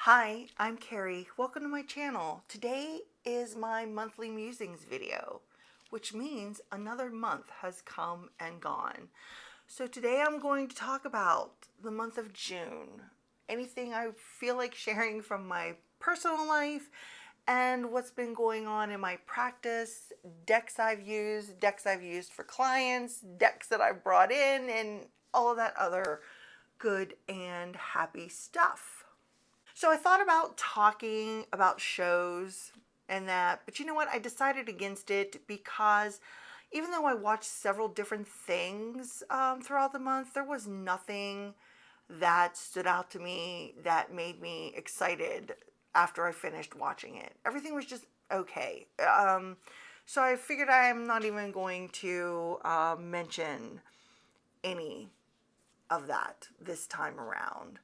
Hi, I'm Carrie. Welcome to my channel. Today is my monthly musings video, which means another month has come and gone. So today I'm going to talk about the month of June, anything I feel like sharing from my personal life and what's been going on in my practice, decks I've used for clients, decks that I've brought in, and all of that other good and happy stuff. So I thought about talking about shows and that, but you know what? I decided against it because even though I watched several different things throughout the month, there was nothing that stood out to me that made me excited after I finished watching it. Everything was just okay. So I figured I'm not even going to mention any of that this time around.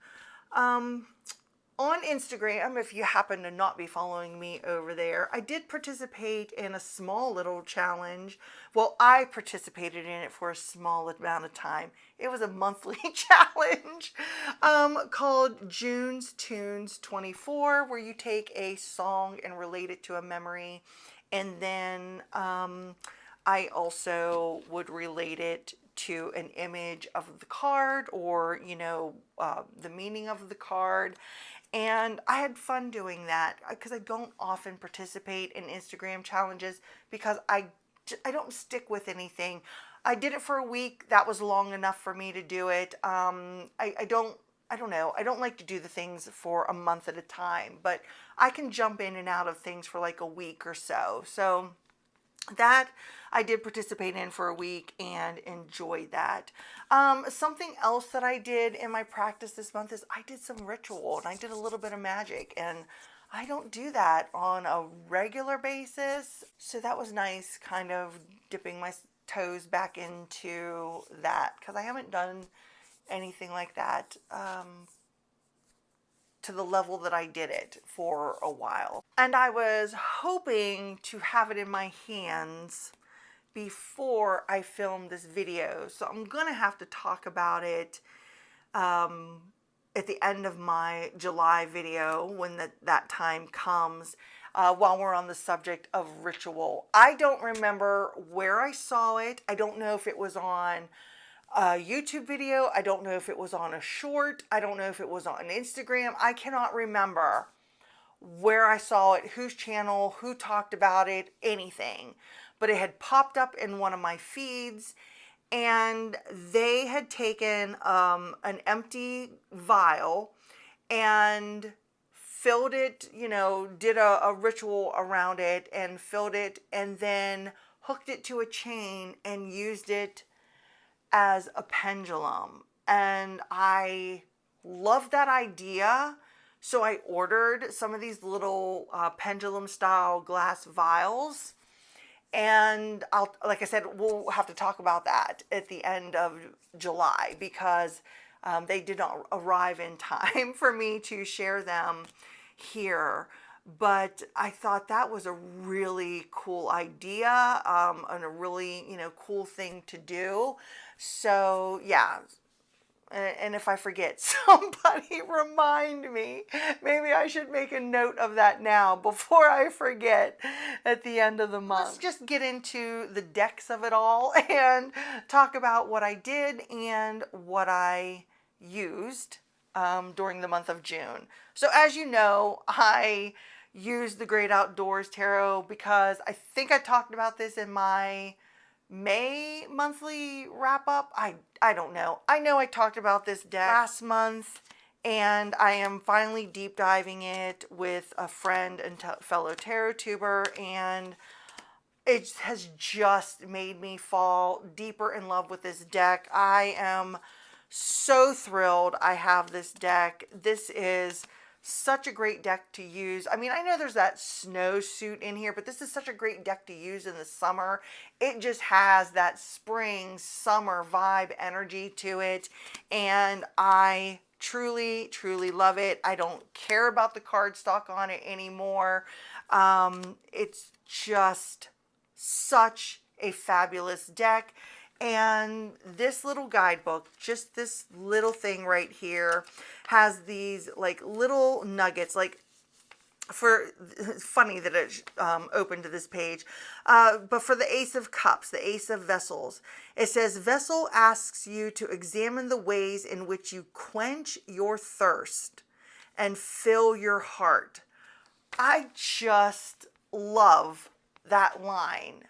On Instagram, if you happen to not be following me over there, I did participate in a small little challenge. Well, I participated in it for a small amount of time. It was a monthly challenge called June's Tunes 24, where you take a song and relate it to a memory. And then I also would relate it to an image of the card or, the meaning of the card. And I had fun doing that because I don't often participate in Instagram challenges because I don't stick with anything. I did it for a week. That was long enough for me to do it. I don't know. I don't like to do the things for a month at a time, but I can jump in and out of things for like a week or so. So that I did participate in for a week and enjoyed that. Something else that I did in my practice this month is I did some ritual and I did a little bit of magic, and I don't do that on a regular basis. So that was nice, kind of dipping my toes back into that because I haven't done anything like that to the level that I did it for a while. And I was hoping to have it in my hands before I filmed this video. So I'm gonna have to talk about it at the end of my July video when that time comes, while we're on the subject of ritual. I don't remember where I saw it. I don't know if it was on a YouTube video. I don't know if it was on a short. I don't know if it was on Instagram. I cannot remember where I saw it, whose channel, who talked about it, anything. But it had popped up in one of my feeds, and they had taken an empty vial and filled it, did a ritual around it and filled it, and then hooked it to a chain and used it as a pendulum. And I love that idea. So I ordered some of these little pendulum style glass vials, and like I said, we'll have to talk about that at the end of July because they did not arrive in time for me to share them here. But I thought that was a really cool idea and a really, cool thing to do. So yeah. And if I forget, somebody remind me. Maybe I should make a note of that now before I forget at the end of the month. Let's just get into the decks of it all and talk about what I did and what I used during the month of June. So as you know, I used the Great Outdoors Tarot because I think I talked about this in my May monthly wrap up. I don't know. I know I talked about this deck last month, and I am finally deep diving it with a friend and fellow tarot tuber, and it has just made me fall deeper in love with this deck. I am so thrilled I have this deck. This is such a great deck to use. I mean, I know there's that snowsuit in here, but this is such a great deck to use in the summer. It just has that spring, summer vibe energy to it, and I truly, truly love it. I don't care about the cardstock on it anymore. It's just such a fabulous deck. And this little guidebook, just this little thing right here, has these like little nuggets, like it's funny that it opened to this page, but for the Ace of Cups, the Ace of Vessels, it says, Vessel asks you to examine the ways in which you quench your thirst and fill your heart. I just love that line.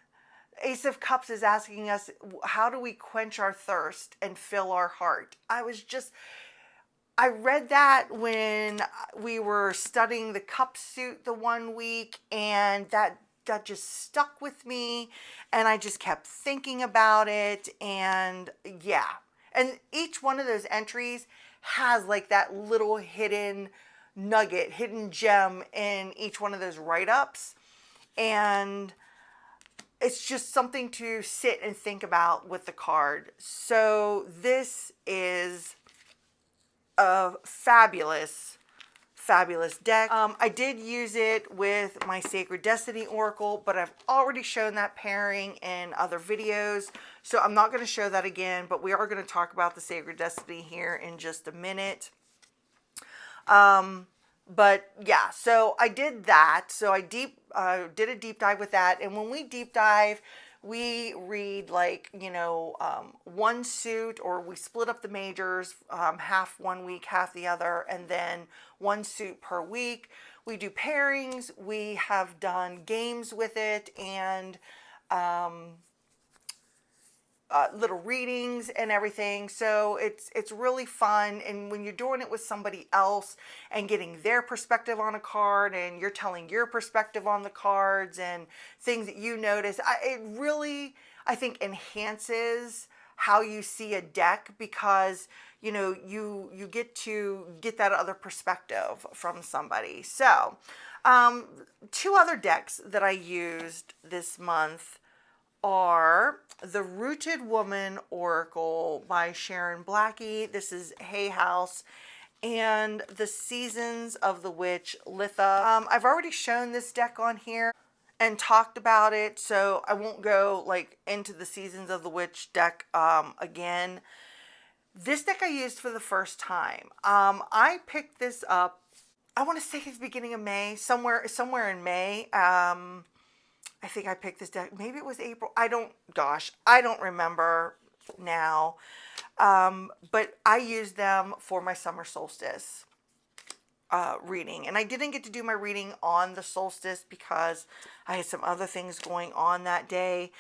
Ace of Cups is asking us, how do we quench our thirst and fill our heart? I read that when we were studying the cup suit the one week, and that just stuck with me, and I just kept thinking about it. And yeah, and each one of those entries has like that little hidden nugget, hidden gem in each one of those write-ups, and it's just something to sit and think about with the card. So this is a fabulous deck. I did use it with my Sacred Destiny Oracle, but I've already shown that pairing in other videos, so I'm not going to show that again, but we are going to talk about the Sacred Destiny here in just a minute. But yeah, so I did that. So I did a deep dive with that. And when we deep dive, we read like, one suit, or we split up the majors, half one week, half the other, and then one suit per week. We do pairings. We have done games with it, and little readings and everything. So it's really fun. And when you're doing it with somebody else and getting their perspective on a card, and you're telling your perspective on the cards and things that you notice, it really, I think, enhances how you see a deck, because you get to get that other perspective from somebody. So two other decks that I used this month are the Rooted Woman Oracle by Sharon Blackie. This is Hay House, and the Seasons of the Witch, Litha. I've already shown this deck on here and talked about it, so I won't go like into the Seasons of the Witch deck again. This deck I used for the first time. I picked this up, I want to say at the beginning of May, somewhere in May. I think I picked this deck. Maybe it was April. I don't remember now. But I used them for my summer solstice reading. And I didn't get to do my reading on the solstice because I had some other things going on that day.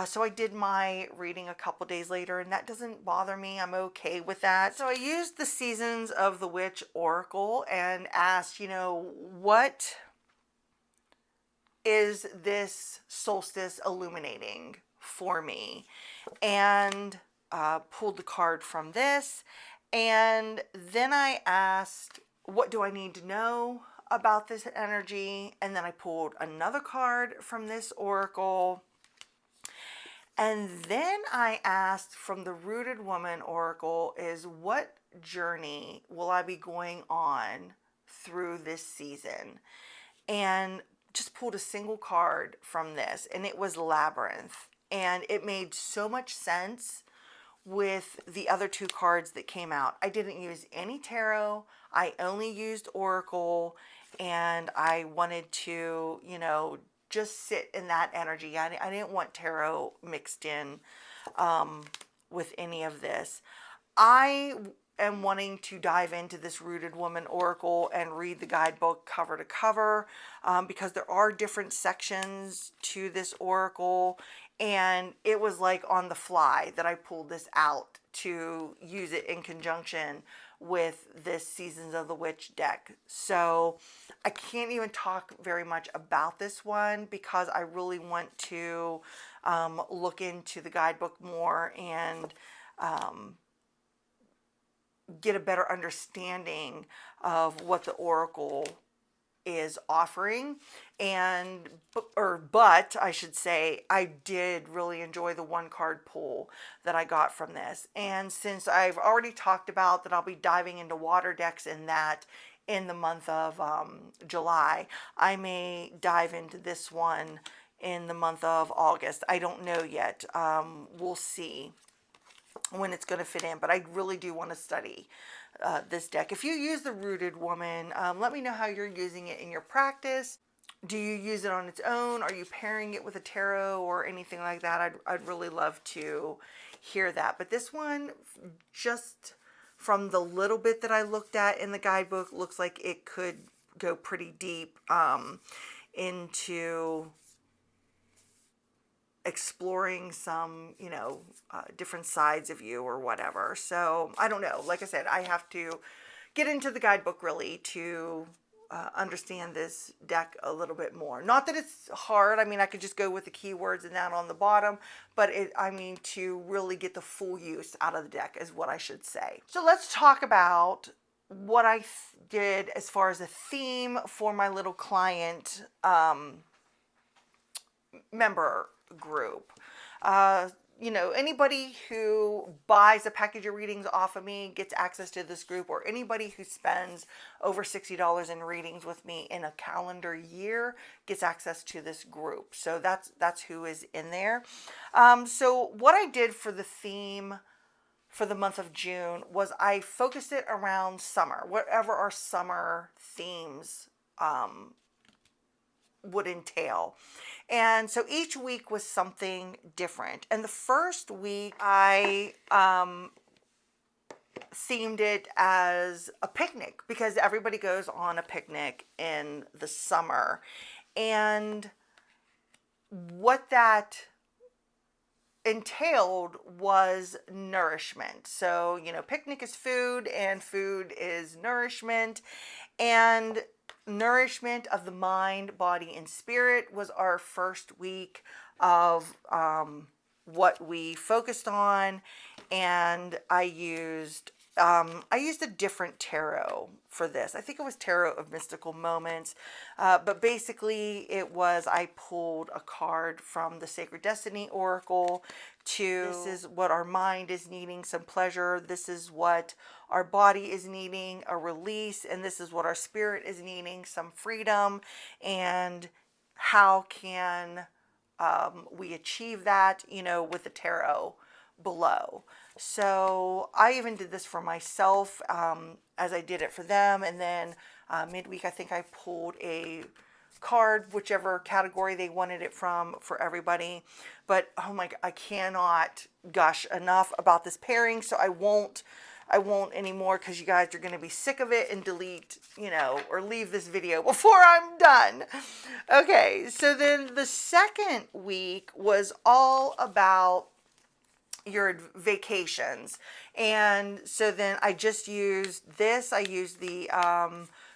So I did my reading a couple days later, and that doesn't bother me. I'm okay with that. So I used the Seasons of the Witch Oracle and asked, what is this solstice illuminating for me? And pulled the card from this, and then I asked, what do I need to know about this energy? And then I pulled another card from this oracle, and then I asked from the Rooted Woman Oracle, is what journey will I be going on through this season? And just pulled a single card from this, and it was Labyrinth, and it made so much sense with the other two cards that came out. I didn't use any tarot. I only used oracle, and I wanted to, just sit in that energy. I didn't want tarot mixed in with any of this. I am wanting to dive into this Rooted Woman Oracle and read the guidebook cover to cover, because there are different sections to this oracle, and it was like on the fly that I pulled this out to use it in conjunction with this Seasons of the Witch deck. So I can't even talk very much about this one because I really want to look into the guidebook more and get a better understanding of what the oracle is offering. But I should say, I did really enjoy the one card pull that I got from this. And since I've already talked about that I'll be diving into water decks in the month of July, I may dive into this one in the month of August. I don't know yet. We'll see when it's going to fit in, but I really do want to study this deck. If you use the Rooted Woman, let me know how you're using it in your practice. Do you use it on its own? Are you pairing it with a tarot or anything like that? I'd really love to hear that. But this one, just from the little bit that I looked at in the guidebook, looks like it could go pretty deep into exploring some, you know, different sides of you or whatever. So I don't know. Like I said, I have to get into the guidebook really to understand this deck a little bit more. Not that it's hard. I mean, I could just go with the keywords and that on the bottom, but I mean, to really get the full use out of the deck is what I should say. So let's talk about what I did as far as a theme for my little client member group. You know, anybody who buys a package of readings off of me gets access to this group, or anybody who spends over $60 in readings with me in a calendar year gets access to this group. So that's who is in there. So what I did for the theme for the month of June was I focused it around summer, whatever our summer themes would entail. And so each week was something different. And the first week I themed it as a picnic, because everybody goes on a picnic in the summer. And what that entailed was nourishment. So, you know, picnic is food and food is nourishment, and nourishment of the mind, body, and spirit was our first week of what we focused on. And I used a different tarot for this. I think it was Tarot of Mystical Moments, but basically it was, I pulled a card from the Sacred Destiny Oracle to, this is what our mind is needing, some pleasure. This is what our body is needing, a release. And this is what our spirit is needing, some freedom. And how can we achieve that, you know, with the tarot below. So I even did this for myself as I did it for them. And then midweek, I think I pulled a card, whichever category they wanted it from, for everybody. But oh my God, I cannot gush enough about this pairing. So I won't anymore, because you guys are going to be sick of it and delete, you know, or leave this video before I'm done. Okay, so then the second week was all about your vacations. And so then I just used this. I used the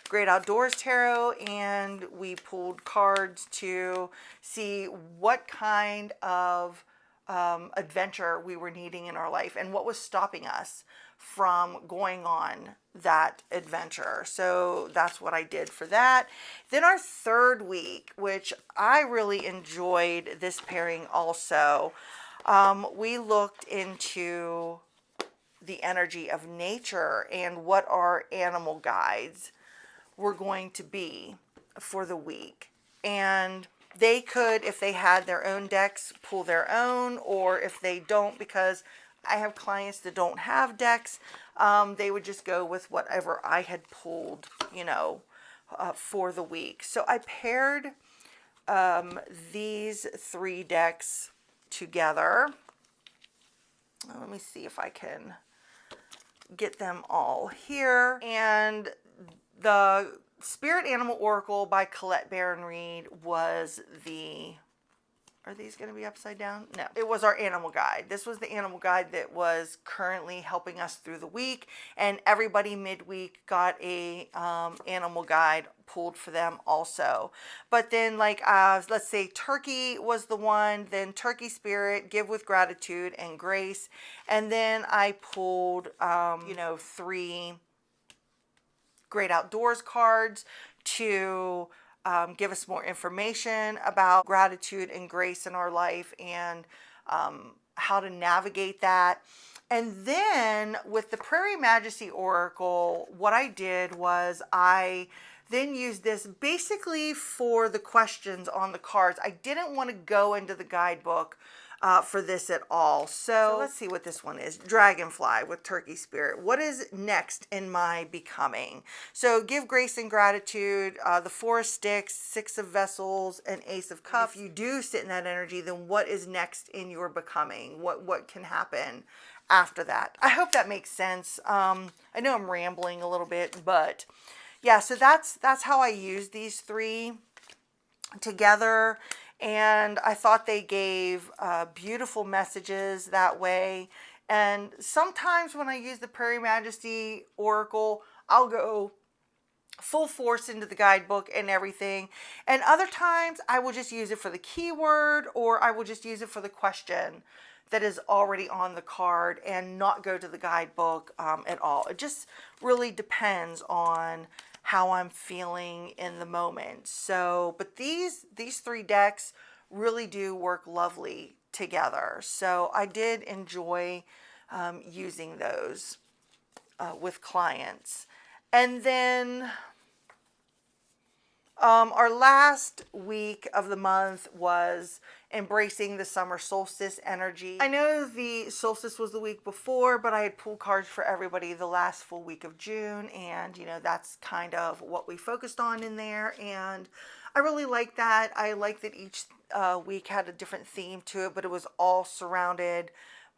Great Outdoors Tarot, and we pulled cards to see what kind of adventure we were needing in our life and what was stopping us from going on that adventure. So that's what I did for that. Then our third week, which I really enjoyed this pairing also, we looked into the energy of nature and what our animal guides were going to be for the week. And they could, if they had their own decks, pull their own, or if they don't, because I have clients that don't have decks, they would just go with whatever I had pulled, you know, for the week. So I paired these three decks together. Let me see if I can get them all here. And the Spirit Animal Oracle by Colette Baron Reed was the, are these going to be upside down? No, it was our animal guide. This was the animal guide that was currently helping us through the week, and everybody midweek got a animal guide pulled for them also. But then, like, let's say Turkey was the one, then Turkey Spirit, Give with Gratitude and Grace. And then I pulled, you know, 3 Great Outdoors cards to give us more information about gratitude and grace in our life, and how to navigate that. And then with the Prairie Majesty Oracle, what I did was I then used this basically for the questions on the cards. I didn't want to go into the guidebook for this at all. So let's see what this one is. Dragonfly with Turkey Spirit. What is next in my becoming? So give grace and gratitude, the Four of Sticks, Six of Vessels, and Ace of Cups. If you do sit in that energy, then what is next in your becoming? What can happen after that? I hope that makes sense. I know I'm rambling a little bit, but yeah, so that's how I use these three together. And I thought they gave beautiful messages that way. And sometimes when I use the Prairie Majesty Oracle, I'll go full force into the guidebook and everything. And other times I will just use it for the keyword, or I will just use it for the question that is already on the card and not go to the guidebook at all. It just really depends on how I'm feeling in the moment. So, but these three decks really do work lovely together. So I did enjoy using those with clients. And then our last week of the month was embracing the summer solstice energy. I know the solstice was the week before, but I had pulled cards for everybody the last full week of June, and you know, that's kind of what we focused on in there, and I really like that. I like that each week had a different theme to it, but it was all surrounded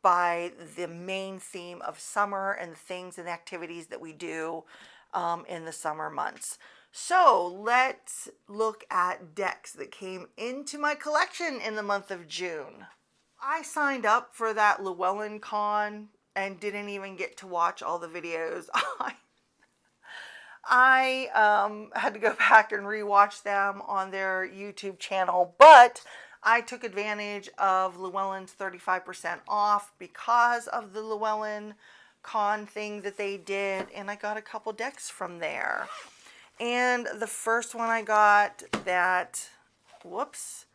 by the main theme of summer and the things and activities that we do in the summer months. So let's look at decks that came into my collection in the month of June. I signed up for that Llewellyn Con and didn't even get to watch all the videos. I had to go back and rewatch them on their YouTube channel, but I took advantage of Llewellyn's 35% off because of the Llewellyn Con thing that they did, and I got a couple decks from there. And the first one I got that, whoops,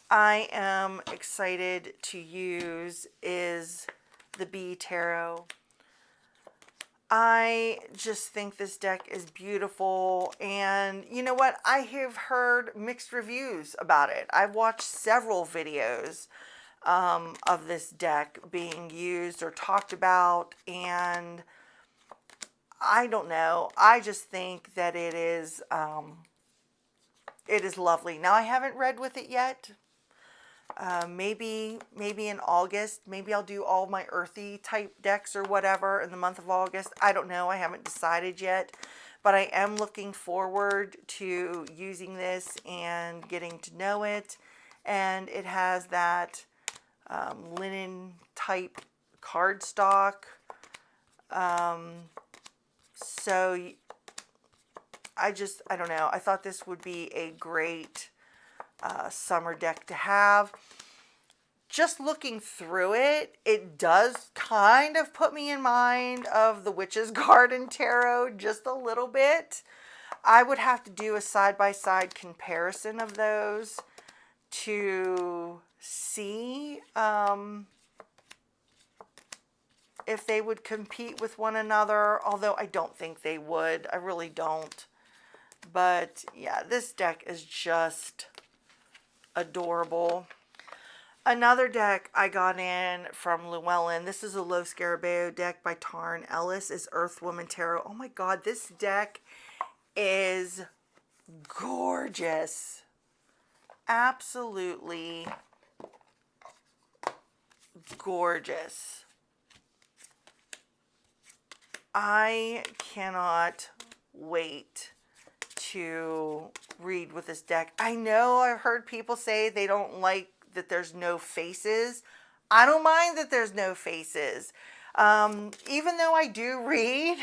I am excited to use is the Bee Tarot. I just think this deck is beautiful, and you know what? I have heard mixed reviews about it. I've watched several videos of this deck being used or talked about, and I don't know. I just think that it is lovely. Now, I haven't read with it yet. Maybe in August. Maybe I'll do all my earthy type decks or whatever in the month of August. I don't know. I haven't decided yet. But I am looking forward to using this and getting to know it. And it has that linen type cardstock. So I don't know. I thought this would be a great summer deck to have. Just looking through it, it does kind of put me in mind of the Witch's Garden Tarot just a little bit. I would have to do a side-by-side comparison of those to see if they would compete with one another, although I don't think they would. I really don't. But yeah, this deck is just adorable. Another deck I got in from Llewellyn, this is a Low Scarabeo deck by Taryn Ellis, is Earth Woman Tarot. Oh my God, this deck is gorgeous. Absolutely gorgeous. I cannot wait to read with this deck. I know I've heard people say they don't like that there's no faces. I don't mind that there's no faces. Even though I do read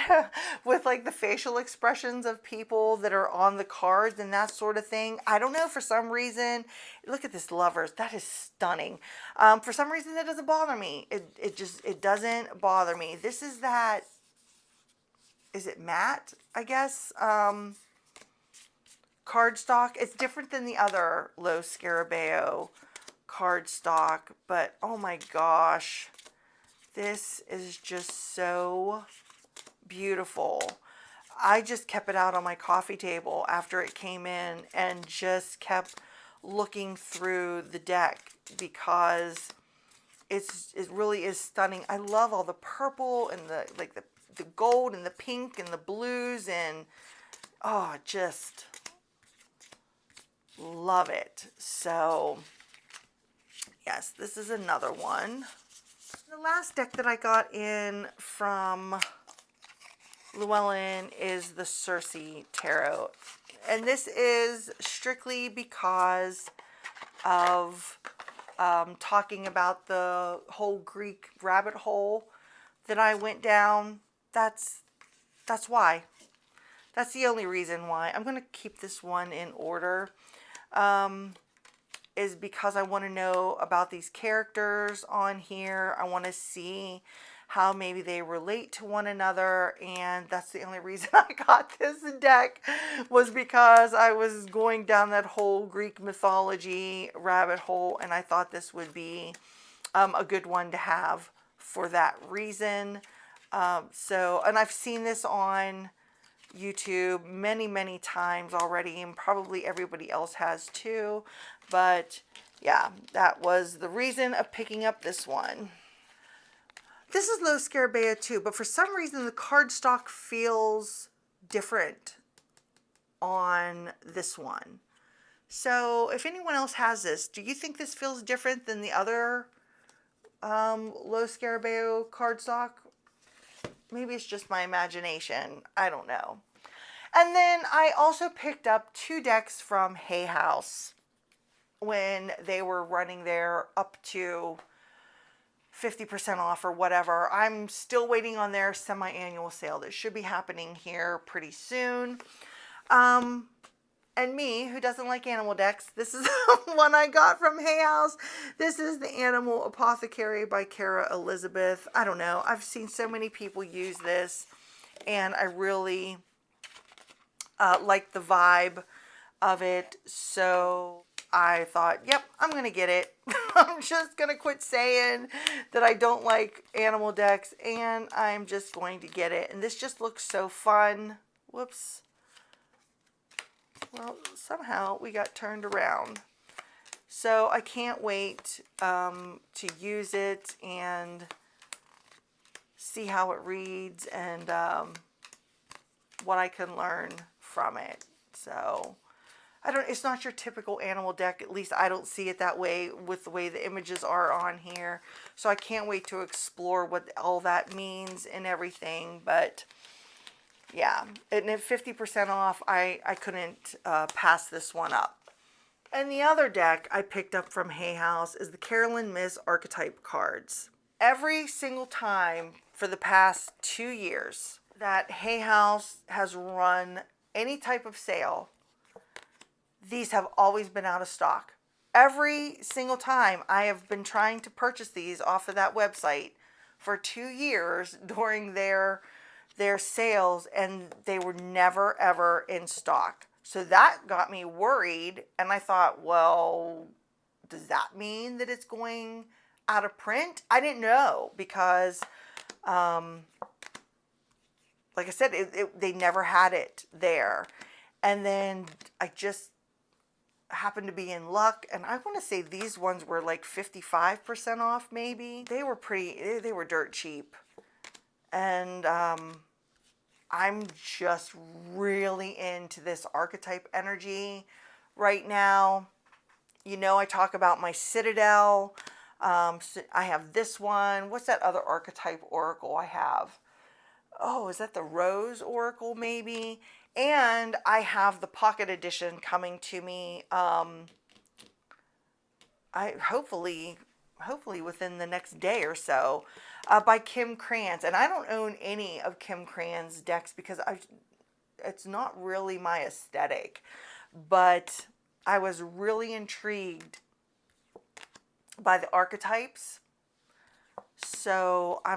with like the facial expressions of people that are on the cards and that sort of thing. I don't know, for some reason, look at this Lovers. That is stunning. For some reason that doesn't bother me. It doesn't bother me. This is that, is it matte, I guess? Cardstock. It's different than the other Low Scarabeo cardstock, but oh my gosh, this is just so beautiful. I just kept it out on my coffee table after it came in and just kept looking through the deck because it really is stunning. I love all the purple and the gold and the pink and the blues, and oh, just love it. So yes, this is another one. The last deck that I got in from Llewellyn is the Circe Tarot. And this is strictly because of talking about the whole Greek rabbit hole that I went down. That's why. That's the only reason why. I'm going to keep this one in order. Is because I want to know about these characters on here. I want to see how maybe they relate to one another, and that's the only reason I got this deck, was because I was going down that whole Greek mythology rabbit hole, and I thought this would be a good one to have for that reason. And I've seen this on YouTube many times already, and probably everybody else has too, but yeah, that was the reason of picking up this one. This is Lo Scarabeo too, but for some reason the cardstock feels different on this one. So if anyone else has this, do you think this feels different than the other Lo Scarabeo cardstock? Maybe it's just my imagination. I don't know. And then I also picked up 2 decks from Hay House when they were running their up to 50% off or whatever. I'm still waiting on their semi-annual sale that should be happening here pretty soon. And me, who doesn't like animal decks, this is the one I got from Hay House. This is the Animal Apothecary by Cara Elizabeth. I don't know. I've seen so many people use this, and I really like the vibe of it. So I thought, yep, I'm going to get it. I'm just going to quit saying that I don't like animal decks, and I'm just going to get it. And this just looks so fun. Whoops. Well, somehow we got turned around. So I can't wait to use it and see how it reads and what I can learn from it. So it's not your typical animal deck. At least I don't see it that way with the way the images are on here. So I can't wait to explore what all that means and everything. But yeah, and at 50% off, I couldn't pass this one up. And the other deck I picked up from Hay House is the Carolyn Myss Archetype cards. Every single time for the past 2 years that Hay House has run any type of sale, these have always been out of stock. Every single time I have been trying to purchase these off of that website for 2 years during their sales, and they were never ever in stock. So that got me worried, and I thought, well, does that mean that it's going out of print? I didn't know, because like I said, they never had it there. And then I just happened to be in luck, and I want to say these ones were like 55% off maybe. They were dirt cheap. And I'm just really into this archetype energy right now. You know, I talk about my Citadel. So I have this one. What's that other archetype oracle I have? Oh, is that the Rose Oracle maybe? And I have the pocket edition coming to me. Hopefully within the next day or so, by Kim Krans. And I don't own any of Kim Krans' decks because it's not really my aesthetic. But I was really intrigued by the archetypes. So I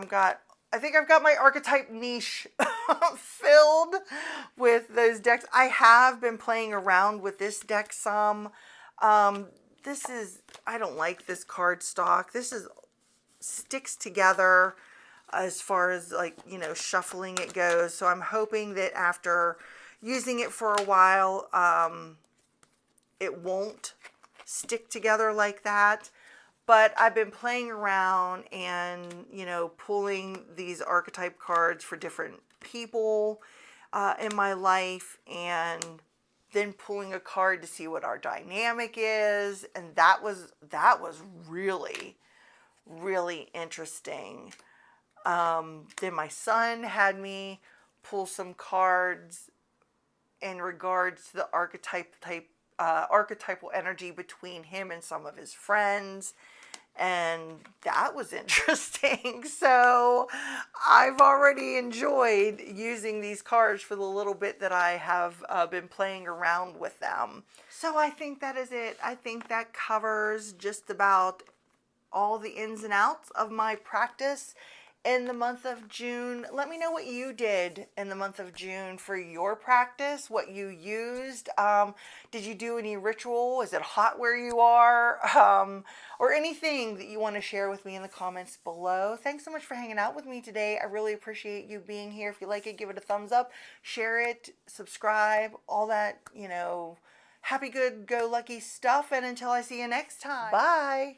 think I've got my archetype niche filled with those decks. I have been playing around with this deck some. this is, I don't like this cardstock. This is sticks together as far as like, you know, shuffling it goes. So I'm hoping that after using it for a while, it won't stick together like that. But I've been playing around and, you know, pulling these archetype cards for different people in my life, and then pulling a card to see what our dynamic is. And that was really, really interesting. Then my son had me pull some cards in regards to the archetypal energy between him and some of his friends, and that was interesting. So I've already enjoyed using these cards for the little bit that I have been playing around with them. So I think that is it. I think that covers just about all the ins and outs of my practice in the month of June. Let me know what you did in the month of June for your practice, what you used. Did you do any ritual? Is it hot where you are? Or anything that you want to share with me in the comments below. Thanks so much for hanging out with me today. I really appreciate you being here. If you like it, give it a thumbs up, share it, subscribe, all that, you know, happy, good, go lucky stuff. And until I see you next time, bye.